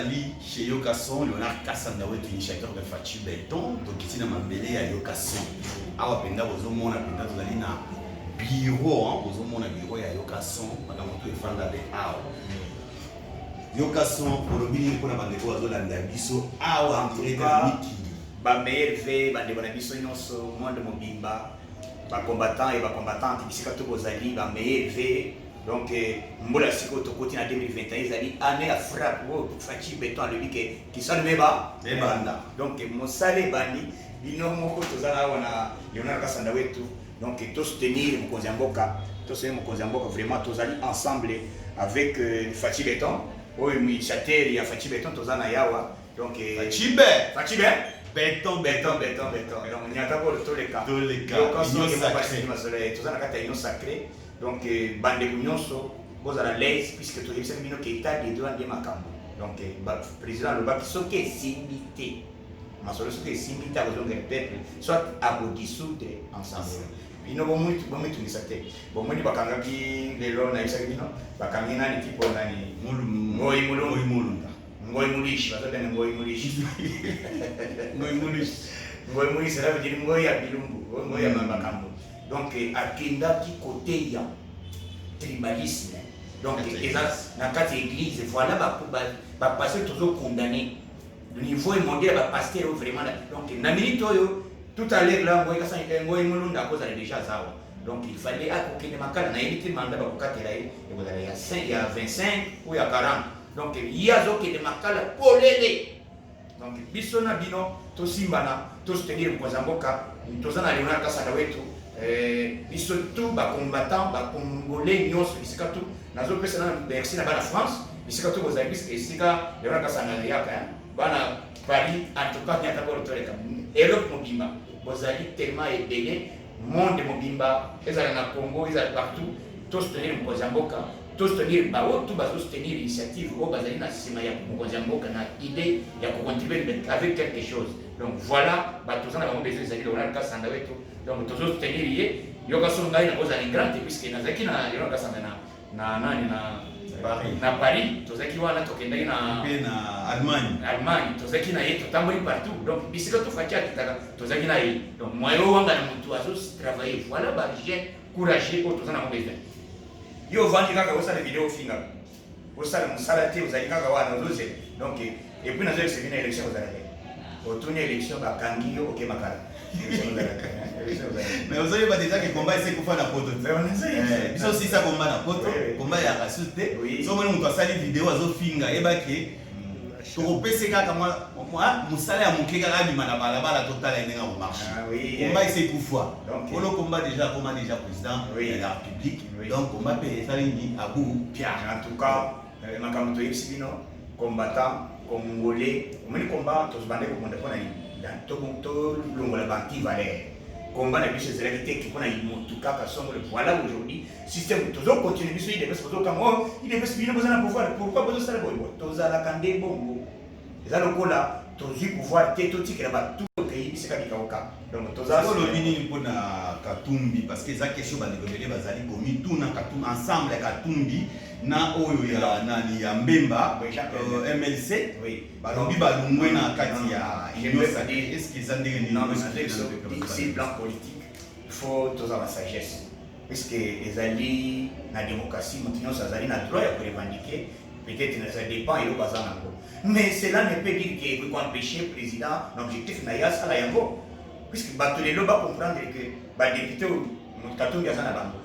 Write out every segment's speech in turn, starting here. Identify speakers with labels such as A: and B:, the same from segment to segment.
A: tozali chez Yokason, Leonard Kassanda est initiateur de Fachi Béton, donc ici dans ma mêlée à Yokason. Awa penda bozomona penda tozali na bureau, bozomona bureau ya Yokason, makamoto efanda be awa. Yokason pour le bini pour na bandeko bazolanda biso awa entrée de Miki.
B: Ba merve bande bana biso nyonso monde mobimba, ba combattant et ba combattantes bisika to bozali ba merve. Donc, Mbola Siko Tokoti en 2021, ils allaient année à frappe, Fachi Béton, le qui sont les bas, donc, mon salé bani, bino moko tozala wana Leonard Kassanda wetu, donc, tous soutenir mon Konziamboka, tous soutenir mon Konziamboka, vraiment, tous allés ensemble avec Fachi Béton, oui, mi chatel, il y a Fachi Béton, tozana yawa, donc, Fachi Béton, donc, il y a d'abord tous les cas, tous sacré. Donc, bande nyonso vous à l'aise puisque tout le monde qui est à des droits de makambo. Donc, président le qui sont que simité. Ma solution est simité à le peuple soit à vous dissoudre ensemble. Il no bon muito ni sate. Bon moi ni bakanga ki lelo na isa kino bakanga na ni tipo na ni ngoi mulunda. Ngoi mulishi bato tena ngoi mulishi. Ngoi mulishi ça veut dire ngoi ya bilumbu, ngoi ya makambo. Donc, Akinda qui côté ya tribalisme. Donc, dans quatre églises, voilà, va passer toujours condamné. Le niveau est mondial, va passer vraiment. Donc, tout à l'heure, là, déjà ça. Donc, il fallait accoquer des macas, on a évité le mandat il y a 25 ou il y a 40. Donc, il y a des macas pour les. Donc, Bissona Bino, tout Simbana, tout soutenir le Kozamboka, tout ça, Leonard Kassanda wetu. Surtout ba combattant ba congolais nyonso bisika tu nazo pesa na merci na bana France bisika tu bozali bisika esika Leonard Kassanda yaka bana Paris en tout cas nyata ko toleka Europe mobimba bozali tellement ébélé monde mobimba ezala na Congo ezala partout tous soutenir Kozamboka tous soutenir ba tout ba soutenir initiative au bazali na sima ya Kozamboka na idée ya ko contribuer avec quelque chose. Donc voilà ba tous na ba besoin de Leonard Kassanda wetu. Donc tous soutenir yé Yokason ngai na koza grande puisque nazaki na Leonard Kassanda na Paris tozaki wana tokendaki na Allemagne tozaki na ye totamboli partout. Donc bisika to fakia kitaka tozaki na ye. Donc moyo wanga na mutu azo travailler voilà ba jeune courageux pour tozana mobeza. Yo vandi kaka osala vidéo finga. Osala musala te ozali kaka wana ozoze. Donc et puis nazo c'est une élection ozali. Autour élection ba kangi yo OK makala.
A: Mais vous savez pas déjà que le combat c'est qu'on fait la pote. Ils sont aussi ça combat la pote, combat ya rasuté. So moi on doit salir vidéo azo finga et ba ke to pese kaka moi musala ya mukeka ka bima na balabala total endenga au marché. Combat c'est kufwa. Pour le combat déjà président de la République. Donc combat peut ça ni Abou Pierre.
B: En tout cas makamto yebisino combattant congolais, on dit combat tous bandé ko monde pona to longola banki valeur. Combat na biso zélalité qui pona imotu kaka songo le voilà aujourd'hui système toujours continue biso il devait se poser comme il devait se bien besoin de pouvoir pourquoi besoin ça bon toza la kande bongo. Les alokola tozi pouvoir tétotique là tout le pays bisika bikaoka. Donc toza
A: le mini pona Katumbi parce que ça question ba négocier bazali komi tout na Katumbi ensemble Katumbi na oyo ya nani ya Mbemba MLC balobi balungwe na kati ya est-ce que ça ndenge
B: non c'est plan politique il faut tous avoir la sagesse puisque les alliés na démocratie maintenant ça zali na droit ya revendiquer peut-être ça dépend et le bazar mais cela ne peut dire que pour empêcher le président l'objectif na ya sala yango puisque batolelo ba comprendre que ba député au Katumbi ya sana bango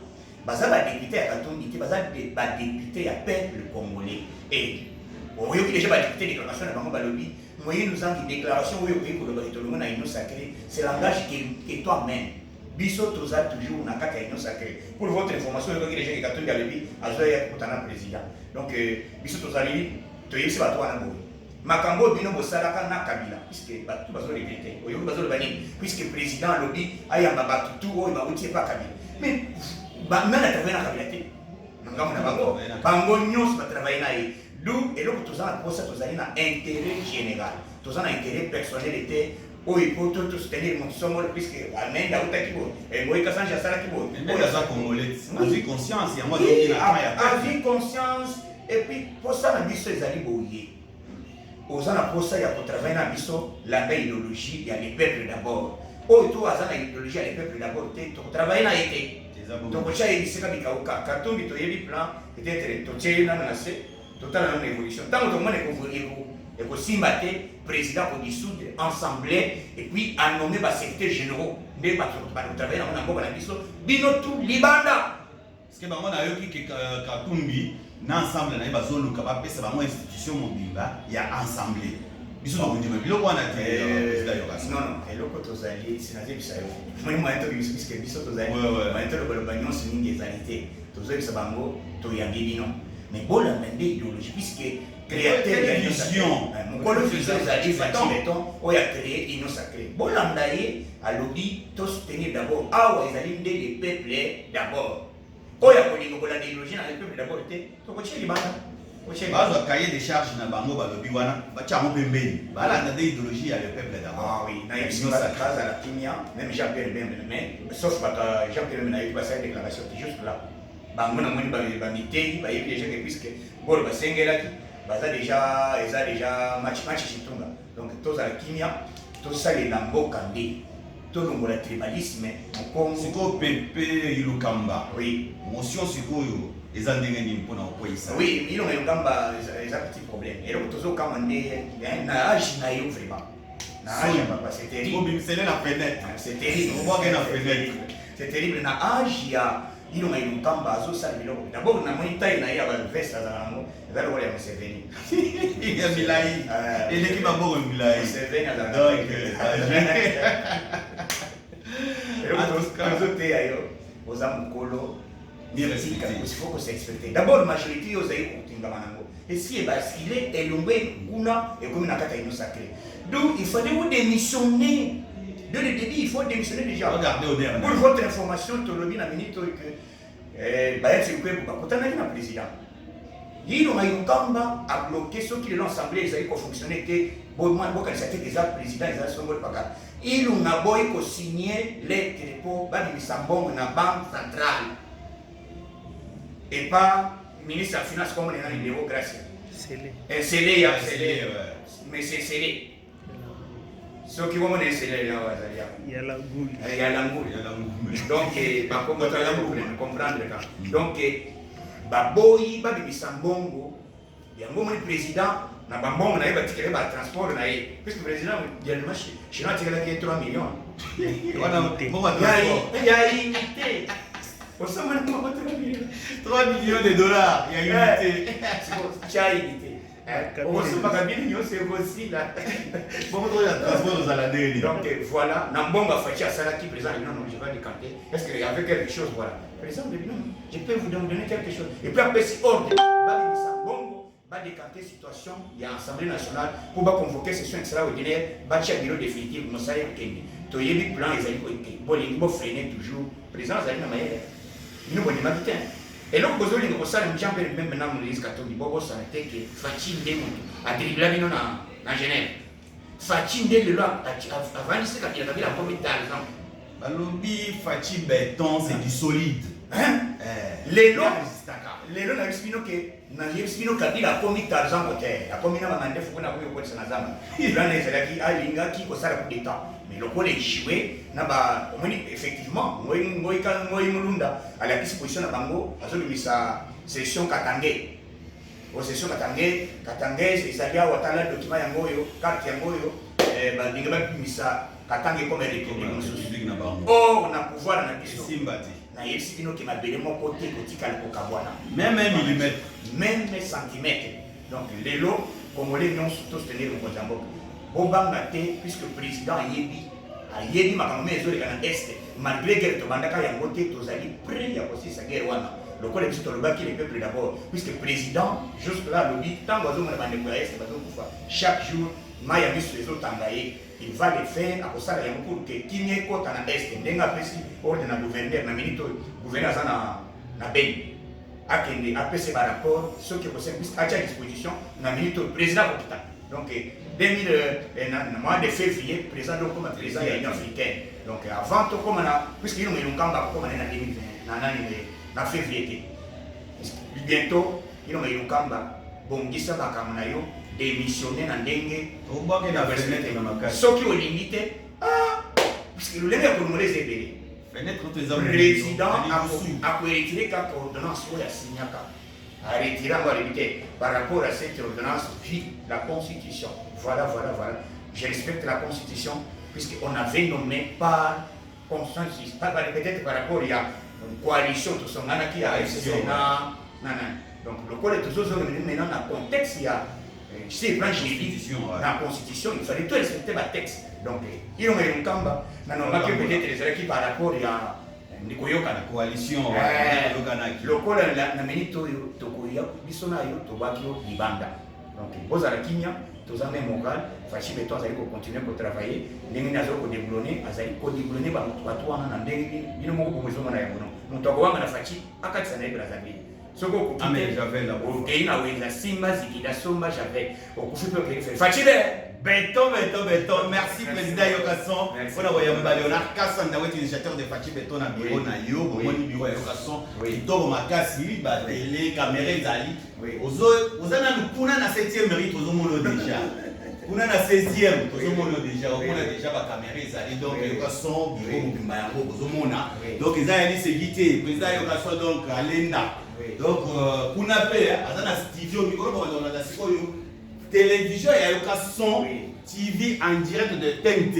B: baza ba député à Katumbi baza ba député à peuple congolais et oyo qui déjà ba député déclaration na bango balobi moyen nous en déclaration oyo ko ko ba tolongo na ino sacré c'est langage que toi-même biso toza toujours na kaka ino sacré pour votre information oyo qui déjà Katumbi alobi azoya kutana président donc biso tozali toyebisi bato wana boye makambo bino bosalaka na Kabila puisque bato bazo regretter oyo bazo bani puisque président alobi ayamba bato tout oyo ba utie pas Kabila mais même la travail na Kabila te ngambo na bango nyos ba travailler na ye d'où et donc tous en poste tous na intérêt général tous en intérêt personnel était oyo pour tout soutenir mon somo puisque amenda utaki bo et moi kasanja sala ki bo
A: mais ça congolais avis conscience ya moi donc
B: avis conscience et puis pour ça na biso ezali boye aux ana posa ya travailler na biso la idéologie ya les peuples d'abord. Oh toi azana idéologie ya les peuples d'abord te to travailler na été. Donc cha yebisika bikauka katumbi to yebi plan peut-être to tchena na se total na évolution. Tant que monde et que simba président pour dissoudre assemblée et puis à nommer ba secrétaire généraux de ba travailler na mboka na biso bino tout libanda.
A: Parce que bango na yoki ke katumbi na ensemble na ba zoluka ba pesa ba mo institution mobimba ya ensemble. Biso to ndima biloko wana te président yoka.
B: Non, eloko tozali sinaze bisayo. Moi moi to biso biske biso tozali. Moi to le bagnon c'est une des réalités. Tozali sa bango to yangi bino. Mais bola mende idéologie puisque créateur de vision. Mon le faisait zali mettons on a créé une sacré. Bola ndaye à lobby to soutenir d'abord ah ouais zali des peuples d'abord. Oya kolingo bola idéologie na les peuples d'abord te to ko cheli bana.
A: Bazo cahier de charge na bango ba lobby wana ba chango pembeni. Bala na des idéologie à les peuples d'abord.
B: Ah oui, na une sacré à la kimia, même Jean-Pierre Bembe mais sauf pas Jean-Pierre Bembe na eu passé déclaration juste là. Bango na moni ba mité ba yebi déjà que puisque bol ba sengela ki baza déjà match chitunga. Donc tous à la kimia, tout ça les lambo kandé. Tout le monde tribalisme Congo.
A: Siko pepe ilukamba.
B: Oui.
A: Motion sikoyo ezandenge ni mpona okoisa.
B: Oui, il y a un petit problème. Et donc tous commandé na âge na yo vraiment. Na âge papa c'est terrible.
A: C'est la fenêtre.
B: C'est terrible.
A: On voit que la fenêtre.
B: C'est terrible na âge ya il y a un kamba zo sa biloko. D'abord na monita na ya ba veste za ngo. Ezalo wala Museveni.
A: Il y a Milai. Et l'équipe a beau Milai.
B: Museveni à la
A: Donc
B: aux amukolo il faut que c'est expecté. D'abord, la majorité aux aïeux et si basculé et l'ombré kuna et comme une attaque sacrée. Donc il fallait vous démissionner. Dès le début, il faut démissionner déjà.
A: Regardez au dernier.
B: Pour votre information, tu le dis dans la minute que Bayet c'est quoi pour quand on a un président. Il y a eu Kamba à bloquer ceux qui l'ont assemblé, ils avaient fonctionné que bon moi bon quand c'était déjà président ils avaient son mot pas. Il y a boy qui signé lettre pour Bamisambong na banque centrale. Et pas ministre de la finance comme on est dans les démocraties. C'est scellé, mais c'est scellé. Ceux qui vont me scellé, il y a la goule. Il y a la goule. Donc, comprendre. Donc, Baboyi, Bamisambongo, il y a un moment président, na bambongo na yeba tikele ba transport na ye. Puisque le président, il y a le marché. Chez nous, il y a 3 millions. Il y a imité.
A: 3 millions de dollars, il y a unité.
B: Tu as imité. On se passe bien, c'est aussi là. Donc voilà, Nambonga Fachi à Salaki, président, non, je vais décanter. Est-ce qu'il y avait quelque chose, voilà. Président, non, je peux vous donner quelque chose. Et puis après, c'est ordre. Bongo va décanter situation, il y a l'Assemblée nationale pour convoquer session extraordinaire, bâtir un bureau définitif, nous savons que tu as eu plan, ils ont freiner toujours. Président, vous avez nous avons des et donc, vous avez dit que ça, nous avons même maintenant, nous disons que nous avons dit que Fatih Ndemou a dribblé dans Genève. Fatih Ndemou, avant de se faire la première d'argent.
A: Balobi, Fatih Béton, c'est du solide.
B: Les lois, na bisbino que na bisbino kabila komi d'argent côté. La commune na mandé faut na ko ça na zama. Là na ezalaki alinga ki ko sala coup d'état. Mais le collège joué na ba effectivement moi mulunda à la disposition na bango azolumisa session katangé. Au session katangé c'est ça ya watala document yango yo carte yango yo ba dinga ba misa katangé comme république
A: na bango.
B: Oh na pouvoir na biso.
A: Simbati.
B: Na yesi bino ke mabele mon côté kotika le kokabwana.
A: Même 1 millimètre,
B: même centimètre. Donc les lots congolais non tous tenir le Mozambique. Bobanga te puisque le président yebi makambo ezo le kana est malgré que to bandaka ya ngote tozali prêt ya aussi sa guerre wana. Le collègue c'est le baki les peuples d'abord puisque le président juste là le dit tant bazo na bande ko est bazo kufa chaque jour maya miso les autres tangaye. Il va le faire à cause de la pour que Kimie Kota na Est, Ndenga Pessi, ordre na gouverneur, na minito, gouverneur na Ben. Akende, après ce rapport, ce qui est possible, à disposition, na minito, président Kopita. Donc, 2000, mois de février, président comme président de l'Union africaine. Donc, avant tout, comme on a, puisqu'il y a un combat comme on est en 2020, na février. Bientôt, il y a un combat, bon, qui s'en va comme on a eu. démissionner dans ndenge
A: obaki na fenêtre na makasi
B: soki olingi te parce que lolenge yakolongole eza ebele
A: fenêtre to eza
B: président akoretire kaka ordonnance oyo asignaka arretire yango alobi te par rapport à cette ordonnance puis la constitution voilà je respecte la constitution puisqu'on avait nommé par consensus peut-être par rapport à coalition tosonganaki ya FCC donc le code toujours maintenant dans le contexte il y a c'est plan juridique dans la constitution il fallait tout respecter le texte donc il y a un kamba normalement peut-être les qui par rapport à nikoyoka
A: la coalition
B: le code na minito tokoya bisona yo tobaki libanda donc bozala kimia tozame moral fachi beto azali ko continuer ko travailler ndenge nazo ko déboulonner ba mutu wana na ndenge bino moko ko mwezo na yango mutu akowanga na fachi akati sana ibra zabi soko ko
A: j'avais la
B: okay na weza simba zikida somba j'avais okufupe ko faire fachi
A: Béton, merci président Yokasson. On a voyé Léonard Kassan, initiateur de Fachi Béton à bureau na yo, bon bureau Yokasson. Il tourne ma casse, il bat les caméras zali. Aux ana kuna na 7e mérite aux mono déjà. Kuna na 16e, aux mono déjà, on a déjà ba caméra zali donc Yokasson bureau mobimba yango aux mona. Donc ils a dit c'est guité, président Yokasson donc Alenda. Donc kuna pe azana studio micro on a sikoyo télévision et Yokasson TV en direct de TNT.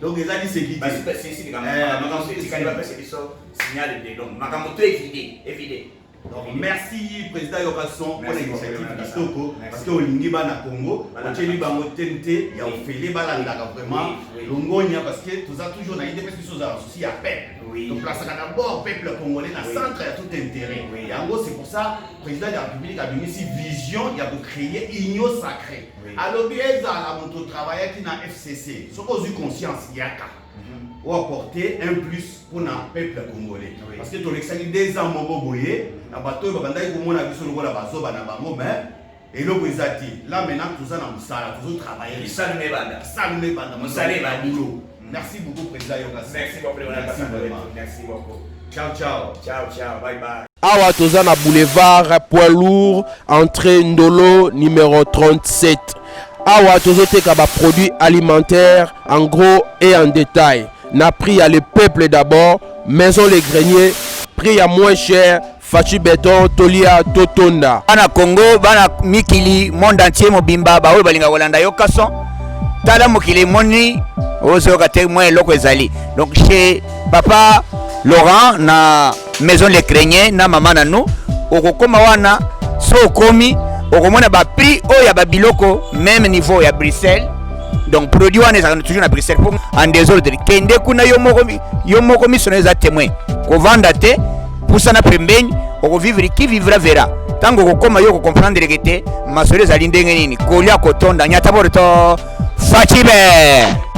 A: Donc ils ont dit c'est guidé. Donc merci président Yokasson pour l'initiative Kitoko parce que olingi bana Congo, oteli bango TNT ya ofele balanda vraiment longonya parce que tout ça toujours na idée parce que ça aussi à peuple. Donc là ça d'abord peuple congolais na centre ya tout intérêt. Et en gros c'est pour ça président de la République a donné cette vision il a créer union sacrée. Alors bien la moto travailler qui na FCC, ce qu'on a conscience yaka. Ou apporter un plus pour le peuple congolais. Parce que tu as des ans, na bateau babandai komona biso lokola bazoba na bango mais eloko ezati là maintenant tout ça na musala toujours travailler
B: salme banda
A: musala ba boulot. Merci beaucoup président Yokasson.
B: Merci beaucoup.
A: Ciao, bye.
C: Awa toza na boulevard poids lourd entrée Ndolo numéro 37. Awa tozoteka ba produits alimentaires en gros et en détail. Na prix à le peuple d'abord, maison les greniers, prix à moins cher, Fachi Béton, Tolia, Totonda.
D: Bana Congo, bana Mikili, monde entier mobimba, ba oyo balinga kolanda Yokasson. Tala mokili moni, ozo kate moins loko ezali. Donc chez papa Laurent na maison les greniers na maman na nous, okokoma wana so komi, okomona ba prix oya ba biloko même niveau ya Bruxelles. Donc produit wana ezaka toujours na Bruxelles pour en désordre kende kuna yo moko misona eza témoin ko vanda te pusana pembeni oko vivre qui vivra verra tango ko koma yo ko comprendre que te masole ezali ndenge nini kolia kotonda nyata borto Fachi Bé.